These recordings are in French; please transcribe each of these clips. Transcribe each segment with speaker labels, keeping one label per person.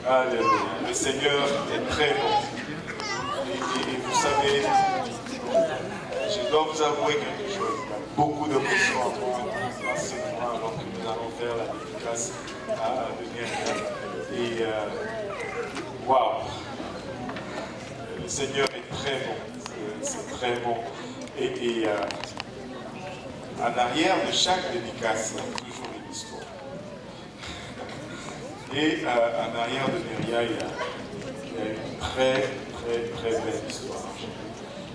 Speaker 1: Alléluia. Le Seigneur est très bon. Et vous savez, je dois vous avouer quelque chose. Il y a beaucoup d'émotions en moi dans ce moment alors que nous allons faire la dédicace de Myriam. Et waouh! Le Seigneur est très bon. C'est très bon. Et en arrière de chaque dédicace, il y a toujours une histoire. Et en arrière de Myriam, il y a une très, très, très belle histoire.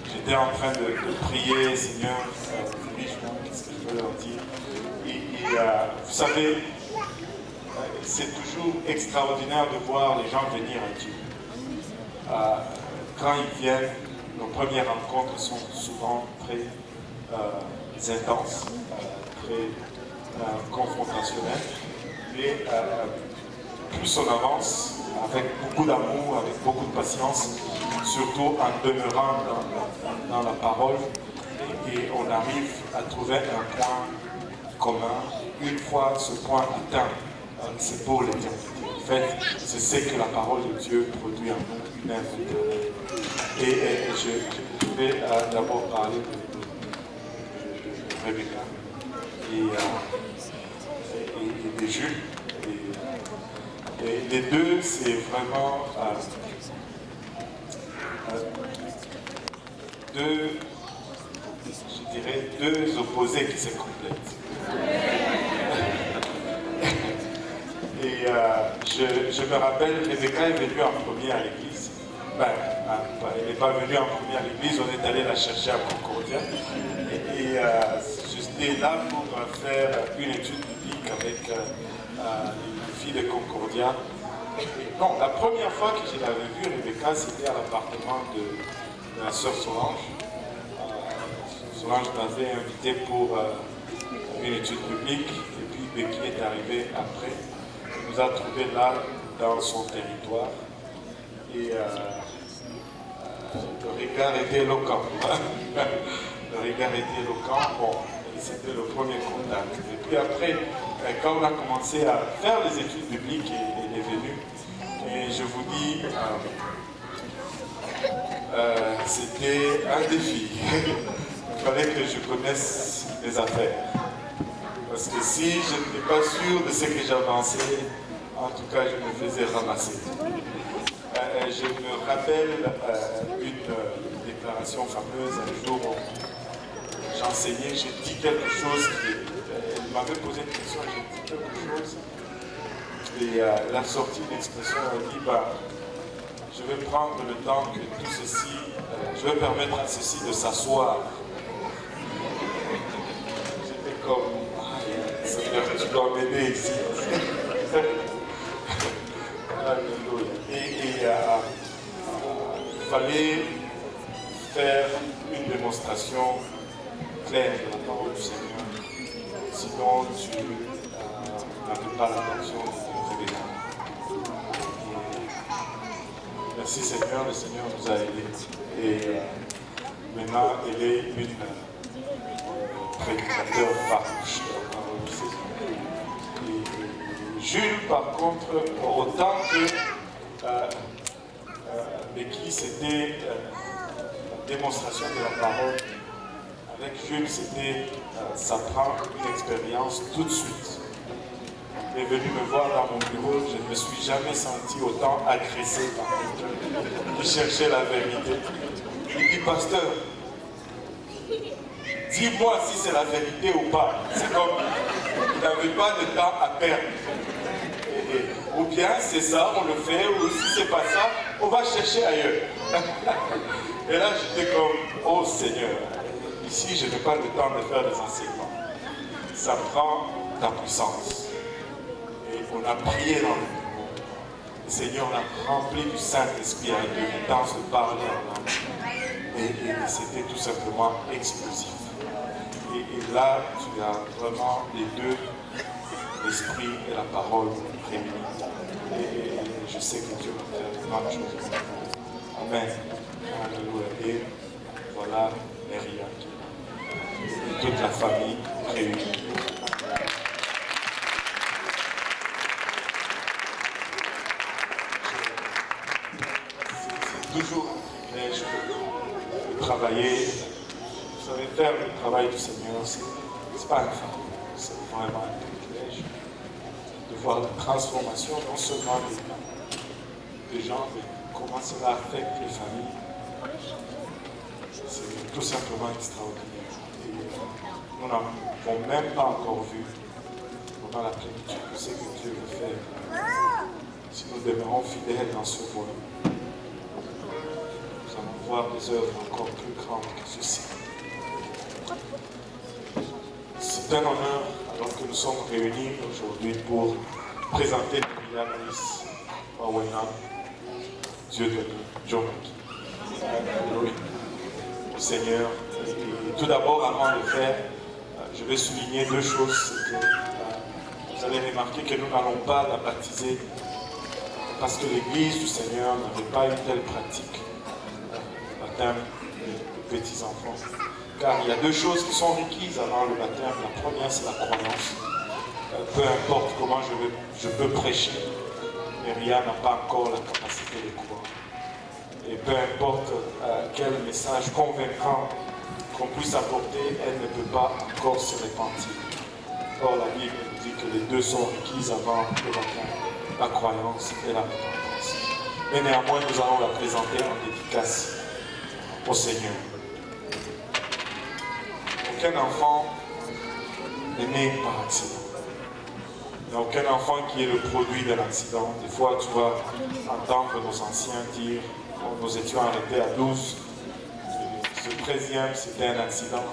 Speaker 1: J'étais en train de prier, Seigneur, qu'est-ce que je veux leur dire. Et vous savez, c'est toujours extraordinaire de voir les gens venir à Dieu. Quand ils viennent, nos premières rencontres sont souvent très intenses, très confrontationnelles. Et plus on avance, avec beaucoup d'amour, avec beaucoup de patience, surtout en demeurant dans la parole, et on arrive à trouver un point commun. Une fois ce point atteint, c'est pour l'éternité. En fait, c'est ce que la parole de Dieu produit en nous, une œuvre éternelle. Et je vais d'abord parler de Rebecca et de Jules. Et les deux, c'est vraiment deux opposés qui se complètent. Et je me rappelle, Rebecca est venue en premier à l'église. Elle n'est pas venue en premier à l'église, on est allé la chercher à Concordia. Et j'étais là pour faire une étude biblique avec les filles de Concordia. Non, la première fois que je l'avais vue, Rebecca, c'était à l'appartement de la sœur Solange. Solange m'avait invité pour une étude biblique, et puis Becky est arrivée après. Elle nous a trouvés là, dans son territoire. Et le regard était éloquent. Le regard était éloquent. Bon, c'était le premier contact. Et puis après, quand on a commencé à faire les études bibliques, elle est venue. Et je vous dis, c'était un défi. Il fallait que je connaisse les affaires. Parce que si je n'étais pas sûr de ce que j'avançais, en tout cas, je me faisais ramasser. Je me rappelle une déclaration fameuse, un jour où j'enseignais, j'ai dit quelque chose, elle m'avait posé une question, j'ai dit quelque chose, et elle a sorti une expression, elle a dit, je vais prendre le temps que tout ceci, je vais permettre à ceci de s'asseoir. J'étais comme, Seigneur, tu dois m'aider ici. Et il fallait faire une démonstration claire de la parole du Seigneur. Sinon, tu n'avais pas l'attention de Rebecca. Merci Seigneur, le Seigneur nous a aidés. Et maintenant, elle est une prédicateur farouche de la parole du Seigneur. Jules, par contre, autant que Becky, c'était la démonstration de la parole. Avec Jules, c'était ça prend une expérience tout de suite. Il est venu me voir dans mon bureau, je ne me suis jamais senti autant agressé par quelqu'un qui cherchait la vérité. Il dit, pasteur, dis-moi si c'est la vérité ou pas. C'est comme, il n'avait pas de temps à perdre. Ou bien c'est ça, on le fait, ou si c'est pas ça, on va chercher ailleurs. Et là, j'étais comme, oh Seigneur, ici, je n'ai pas le temps de faire des enseignements. Ça prend ta puissance. Et on a prié dans le bureau. Le Seigneur l'a rempli du Saint-Esprit avec l'évidence de parler en langue. Et c'était tout simplement explosif. Et là, tu as vraiment les deux, l'esprit et la parole réunis. Et je sais que Dieu va faire de grandes choses. Amen. Alléluia. Et voilà Myriam et toute la famille réunie. toujours un privilège de travailler. Vous savez, faire le travail du Seigneur, c'est pas un fardeau, c'est vraiment un privilège de voir la transformation non seulement des gens, mais comment cela affecte les familles. C'est tout simplement extraordinaire. Et nous n'avons même pas encore vu comment la plénitude de ce que Dieu veut faire. Si nous demeurons fidèles dans ce voie, nous allons voir des œuvres encore plus grandes que ceci. C'est un honneur alors que nous sommes réunis aujourd'hui pour présenter William Louis Wawena, Dieu de John au Seigneur. Et tout d'abord, avant de le faire, je vais souligner deux choses. C'est que vous allez remarquer que nous n'allons pas la baptiser parce que l'Église du Seigneur n'avait pas une telle pratique le baptême des petits-enfants. Car il y a deux choses qui sont requises avant le baptême. La première, c'est la croyance. Peu importe comment je peux prêcher, Myriam n'a pas encore la capacité de croire. Et peu importe quel message convaincant qu'on puisse apporter, elle ne peut pas encore se repentir. Or, la Bible nous dit que les deux sont requises avant le baptême, la croyance et la repentance. Mais néanmoins, nous allons la présenter en dédicace au Seigneur. Aucun enfant n'est né par accident. Il n'y a aucun enfant qui est le produit d'un accident. Des fois, tu vas entendre nos anciens dire nous étions arrêtés à 12. Ce 13e, c'était un accident.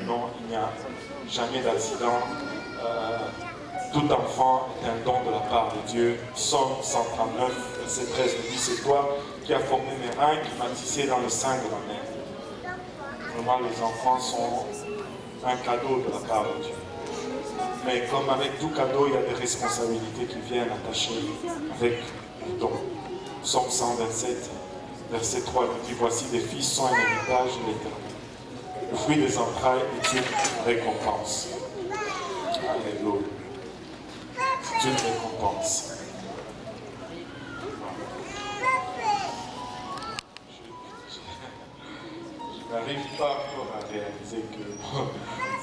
Speaker 1: Non, il n'y a jamais d'accident. Tout enfant est un don de la part de Dieu. Psaume 139, verset 13 nous dit, c'est toi qui as formé mes reins, qui m'as tissé dans le sein de la mère. Vraiment, les enfants sont un cadeau de la part de Dieu. Mais comme avec tout cadeau, il y a des responsabilités qui viennent attacher avec le don. Psaume 127, verset 3 nous dit, voici des fils sont un héritage de l'Éternel. Le fruit des entrailles est une récompense. Alléluia. C'est une récompense. Je n'arrive pas encore à réaliser que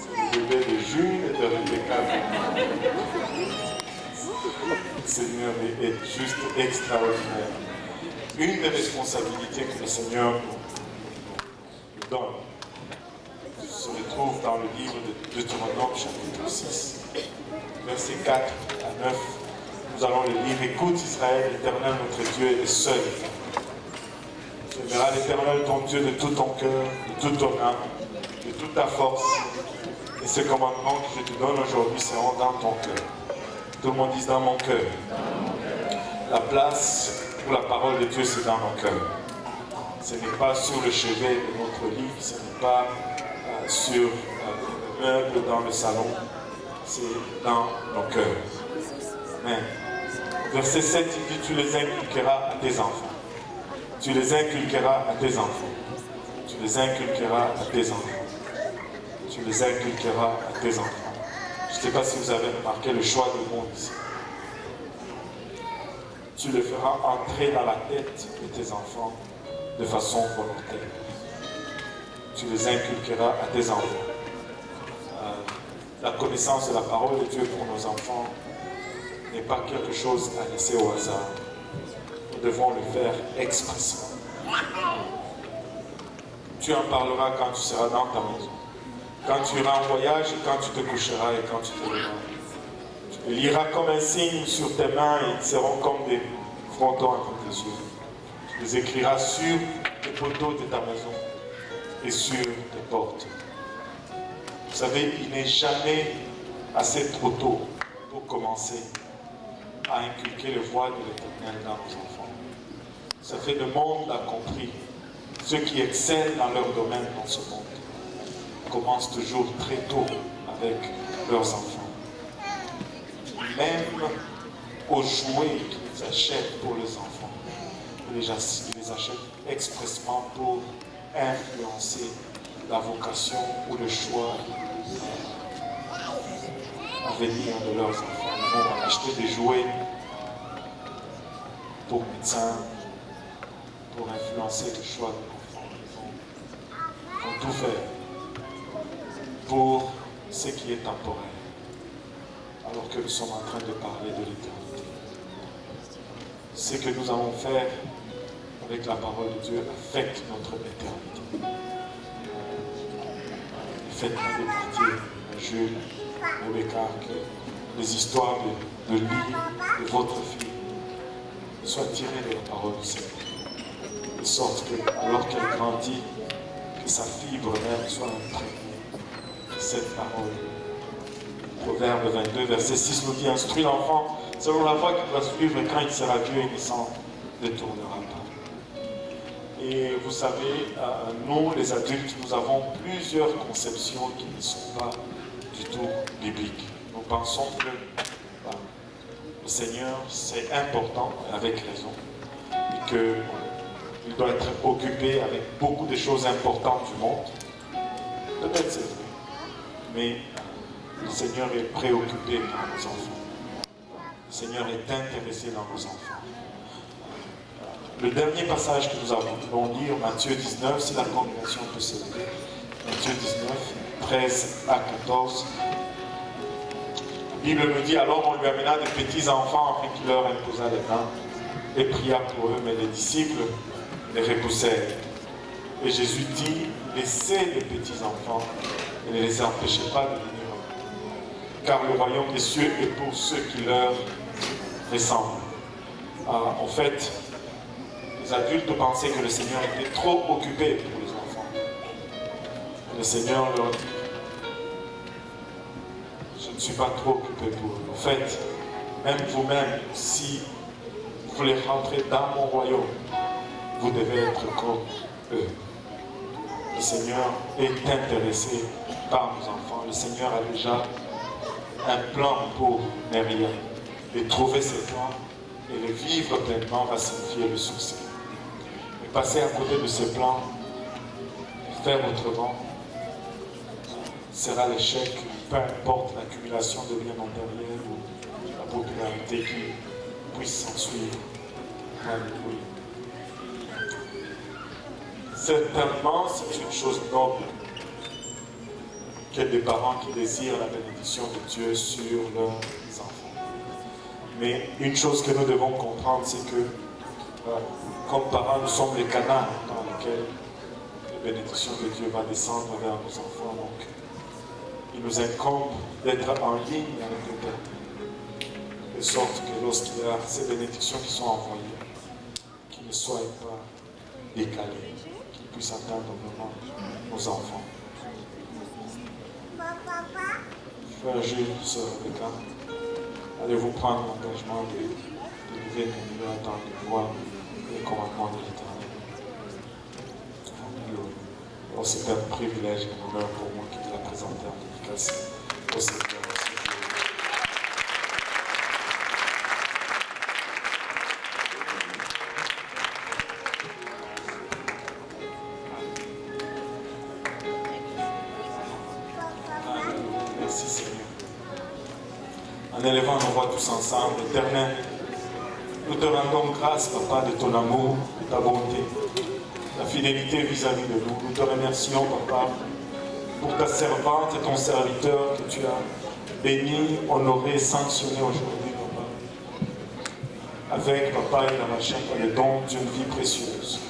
Speaker 1: c'est le bébé de Jules et de Rebecca. Le Seigneur est juste extraordinaire. Une des responsabilités que le Seigneur nous donne se retrouve dans le livre de Deutéronome chapitre 6, versets 4 à 9. Nous allons le lire. Écoute Israël, l'Éternel notre Dieu est le seul. Tu aimeras l'Éternel ton Dieu de tout ton cœur, de toute ton âme, de toute ta force. Et ces commandements que je te donne aujourd'hui seront dans ton cœur. Tout le monde dit dans mon cœur. La place pour la parole de Dieu, c'est dans nos cœurs. Ce n'est pas sur le chevet de notre lit, ce n'est pas sur le meuble dans le salon, c'est dans nos cœurs. Amen. Verset 7, il dit, tu les inculqueras à tes enfants. Tu les inculqueras à tes enfants. Tu les inculqueras à tes enfants. Tu les inculqueras à tes enfants. Je ne sais pas si vous avez remarqué le choix de mots ici. Tu le feras entrer dans la tête de tes enfants de façon volontaire. Tu les inculqueras à tes enfants. La connaissance de la parole de Dieu pour nos enfants n'est pas quelque chose à laisser au hasard. Nous devons le faire expressément. Tu en parleras quand tu seras dans ta maison, quand tu iras en voyage et quand tu te coucheras et quand tu te lèveras. Tu les liras comme un signe sur tes mains et ils seront comme des frontons entre tes yeux. Tu les écriras sur les poteaux de ta maison et sur tes portes. Vous savez, il n'est jamais assez trop tôt pour commencer à inculquer le voile de l'Éternel dans nos enfants. Ça fait le monde a compris. Ceux qui excellent dans leur domaine dans ce monde commencent toujours très tôt avec leurs enfants. Même aux jouets qu'ils achètent pour les enfants, ils les achètent expressément pour influencer la vocation ou le choix à venir de leurs enfants. Ils vont acheter des jouets pour médecins,
Speaker 2: pour influencer le choix de l'enfant. Ils vont tout faire pour ce qui est temporaire, alors que nous sommes en train de parler de l'éternité. Ce que nous allons faire avec la parole de Dieu affecte notre éternité. Faites-moi des quartiers, Jules, Rebecca, que les histoires de Lee, de votre fille, soient tirées de la parole du Seigneur. De sorte que, alors qu'elle grandit, que sa fibre même soit imprégnée de cette parole. Proverbe 22, verset 6 nous dit: instruis l'enfant selon la voie qu'il doit suivre, et quand il sera vieux, il ne s'en détournera pas. Et vous savez, nous, les adultes, nous avons plusieurs conceptions qui ne sont pas du tout bibliques. Nous pensons que le Seigneur, c'est important, avec raison, et qu'il doit être occupé avec beaucoup de choses importantes du monde. Peut-être c'est vrai, mais le Seigneur est préoccupé par nos enfants. Le Seigneur est intéressé dans nos enfants. Le dernier passage que nous allons lire, Matthieu 19, si la congrégation peut se lever. Matthieu 19, 13 à 14. La Bible nous dit: alors on lui amena des petits enfants afin qu'il leur imposa les mains et pria pour eux, mais les disciples les repoussèrent. Et Jésus dit: laissez les petits enfants et ne les empêchez pas de venir à moi, car le royaume des cieux est pour ceux qui leur ressemblent. En fait, les adultes pensaient que le Seigneur était trop occupé pour les enfants. Et le Seigneur leur dit: je ne suis pas trop occupé pour eux. En fait, même vous-même, si vous voulez rentrer dans mon royaume, vous devez être comme eux. Le Seigneur est intéressé par nos enfants. Le Seigneur a déjà un plan pour Myriam. Et trouver ces plans et les vivre pleinement va signifier le succès. Mais passer à côté de ces plans, faire autrement, sera l'échec, peu importe l'accumulation de biens matériels ou la popularité qui puisse s'en suivre. Alléluia. Certainement, c'est une chose noble que des parents qui désirent la bénédiction de Dieu sur leurs enfants. Mais une chose que nous devons comprendre, c'est que, comme parents, nous sommes les canaux dans lesquels la bénédiction de Dieu va descendre vers nos enfants. Donc, il nous incombe d'être en ligne avec l'Éternel, de sorte que lorsqu'il y a ces bénédictions qui sont envoyées, qu'ils ne soient pas décalées, qu'ils puissent atteindre vraiment nos enfants. Frère Jules, sœur Rebecca, allez-vous prendre l'engagement de lever nos mains dans les voies et les commandements de l'Éternel. Alors c'est un privilège et un honneur pour moi qui te la présenter en dédicace au Seigneur. Merci Seigneur. En élevant nos voix tous ensemble, Éternel, nous te rendons grâce, Papa, de ton amour, de ta bonté, ta fidélité vis-à-vis de nous. Nous te remercions, Papa, pour ta servante et ton serviteur que tu as béni, honoré, sanctionné aujourd'hui, Papa. Avec, Papa, et la rachat, le don d'une vie précieuse.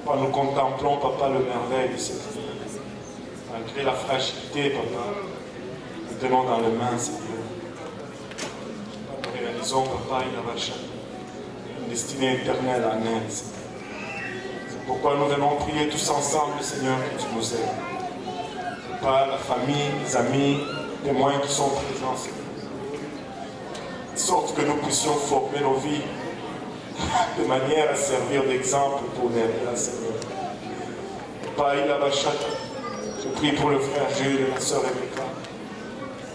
Speaker 2: Papa, nous contemplons, Papa, le merveille de cette vie. Malgré la fragilité, Papa, nous tenons dans les mains, Seigneur. Nous réalisons, Papa, et la rachat, une destinée éternelle en elle, Seigneur. C'est pourquoi nous venons prier tous ensemble, Seigneur, que tu nous aides. Papa, la famille, les amis, les témoins qui sont présents, Seigneur. De sorte que nous puissions former nos vies de manière à servir d'exemple pour les Seigneur. Papa, il a bachata. Je prie pour le frère Jules et la sœur Rebecca.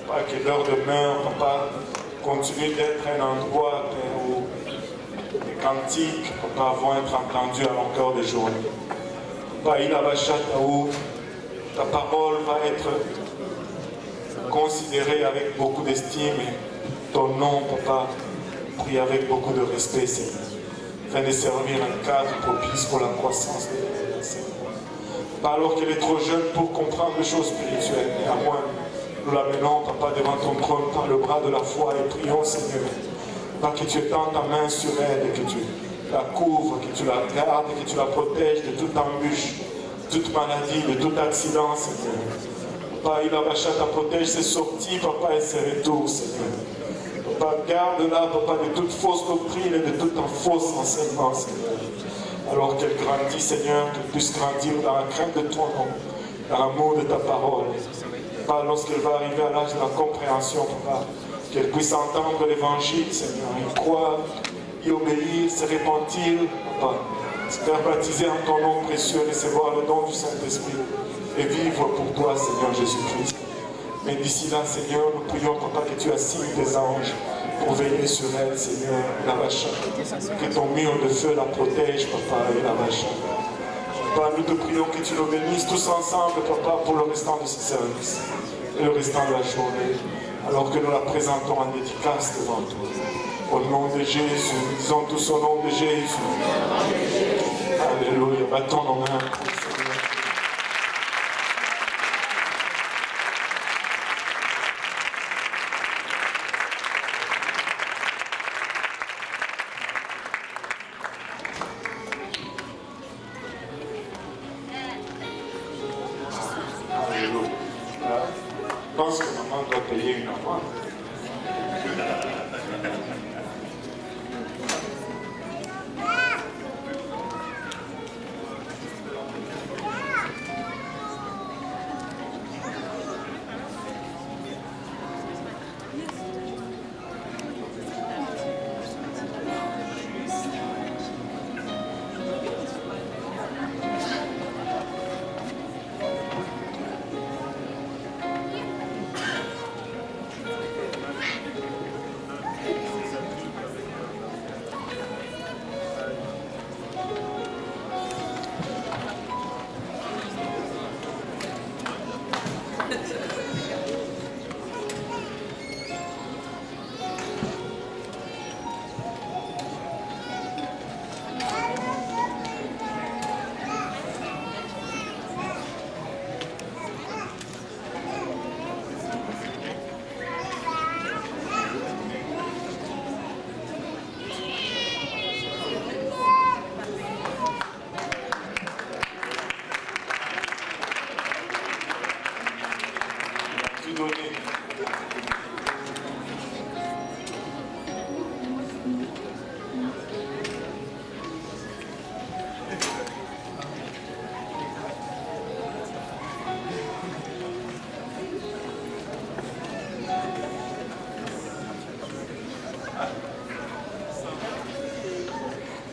Speaker 2: Papa, que leur demeure, Papa, continue d'être un endroit, Père, où les cantiques, Papa, vont être entendus à longueur de journée. Papa, il a bachata où ta parole va être considérée avec beaucoup d'estime et ton nom, Papa, prie avec beaucoup de respect, Seigneur. afin de servir un cadre propice pour la croissance de l'enseignement. Pas alors qu'elle est trop jeune pour comprendre les choses spirituelles. Néanmoins, nous l'amenons, Papa, devant ton trône par le bras de la foi et prions, Seigneur, Papa, que tu étends ta main sur elle et que tu la couvres, que tu la gardes, que tu la protèges de toute embûche, de toute maladie, de tout accident, Seigneur. Papa, il ta protège ses sorties, Papa, et ses retours, Seigneur. Papa, garde-la, Papa, de toute fausse doctrine et de tout faux enseignement, Seigneur. Alors qu'elle grandit, Seigneur, qu'elle puisse grandir dans la crainte de ton nom, dans l'amour de ta parole. Papa, lorsqu'elle va arriver à l'âge de la compréhension, Papa, qu'elle puisse entendre l'évangile, Seigneur, y croire, y obéir, se repentir, Papa, se faire baptiser en ton nom précieux, recevoir le don du Saint-Esprit et vivre pour toi, Seigneur Jésus-Christ. Mais d'ici là, Seigneur, nous prions, Papa, que tu assignes tes anges pour veiller sur elle, Seigneur, la vache. Que ton mur de feu la protège, Papa, et la vache. Papa, nous te prions que tu nous bénisses tous ensemble, Papa, pour le restant de ce service et le restant de la journée, alors que nous la présentons en dédicace devant toi. Au nom de Jésus, nous disons tous au nom de Jésus. Alléluia, battons nos mains. Je pense que maman doit payer une amende.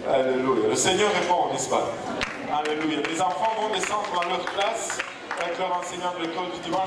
Speaker 2: Alléluia. Le Seigneur répond, n'est-ce pas? Alléluia. Les enfants vont descendre dans leur classe avec leur enseignant de l'école du dimanche.